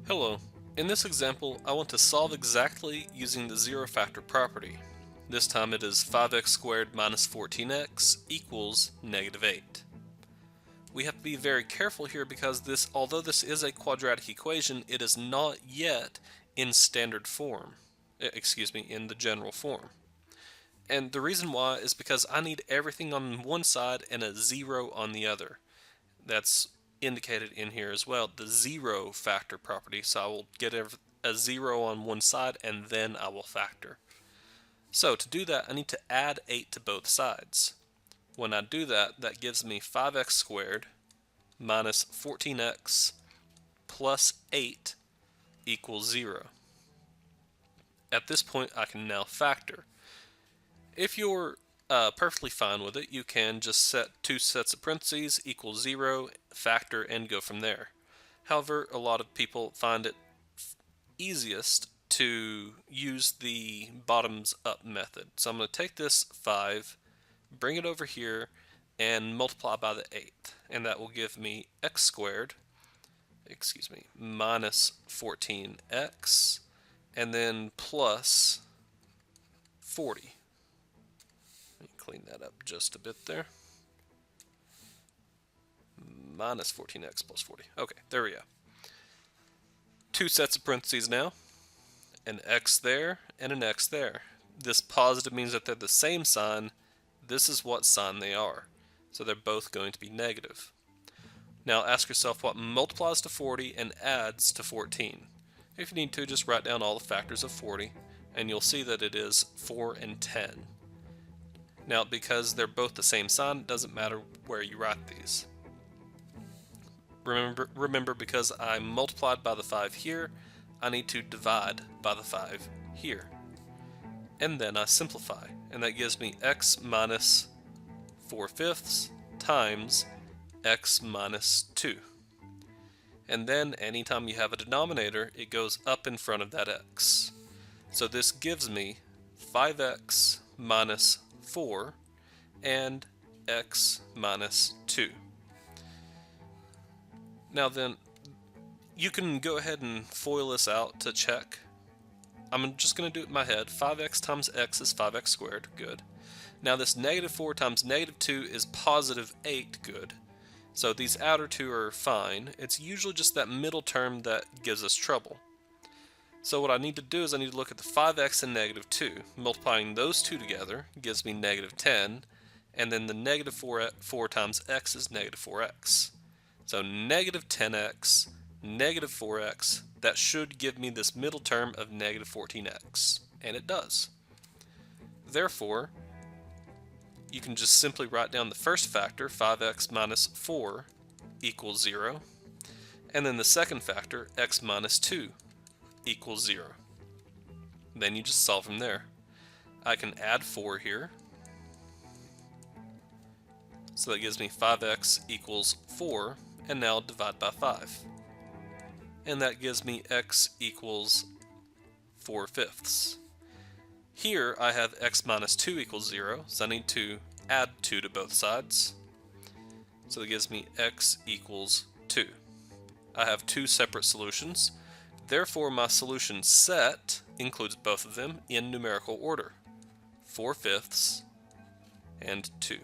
Hello. In this example, I want to solve exactly using the zero factor property. This time it is 5x squared minus 14x equals negative 8. We have to be very careful here because although this is a quadratic equation, it is not yet in standard form. In the general form. And the reason why is because I need everything on one side and a zero on the other. That's indicated in here as well, the zero factor property. So I will get a zero on one side and then I will factor. So to do that, I need to add 8 to both sides. When I do that, that gives me 5x squared minus 14x plus 8 equals 0. At this point, I can now factor. If you're perfectly fine with it, you can just set two sets of parentheses equals 0, factor, and go from there. However, a lot of people find it easiest to use the bottoms up method. So I'm going to take this 5, bring it over here, and multiply by the 8th. And that will give me x squared, minus 14x, and then plus 40. Let me clean that up just a bit there. Minus 14x plus 40. Okay, there we go. Two sets of parentheses now. An x there and an x there. This positive means that they're the same sign. This is what sign they are. So they're both going to be negative. Now ask yourself what multiplies to 40 and adds to 14. If you need to, just write down all the factors of 40 and you'll see that it is 4 and 10. Now because they're both the same sign, it doesn't matter where you write these. Remember, because I multiplied by the 5 here, I need to divide by the 5 here. And then I simplify, and that gives me x minus 4/5 times x minus 2. And then anytime you have a denominator, it goes up in front of that x. So this gives me 5x minus 4 and x minus 2. Now then, you can go ahead and FOIL this out to check. I'm just going to do it in my head. 5x times x is 5x squared. Good. Now this negative 4 times negative 2 is positive 8. Good. So these outer two are fine. It's usually just that middle term that gives us trouble. So what I need to do is I need to look at the 5x and negative 2. Multiplying those two together gives me negative 10. And then the negative 4 times x is negative 4x. So negative 10x, negative 4x, that should give me this middle term of negative 14x. And it does. Therefore, you can just simply write down the first factor, 5x minus 4 equals 0. And then the second factor, x minus 2 equals 0. Then you just solve from there. I can add 4 here. So that gives me 5x equals 4. And now divide by 5. And that gives me x equals 4/5. Here I have x minus 2 equals 0, so I need to add 2 to both sides. So that gives me x equals 2. I have two separate solutions. Therefore my solution set includes both of them in numerical order. 4/5 and 2.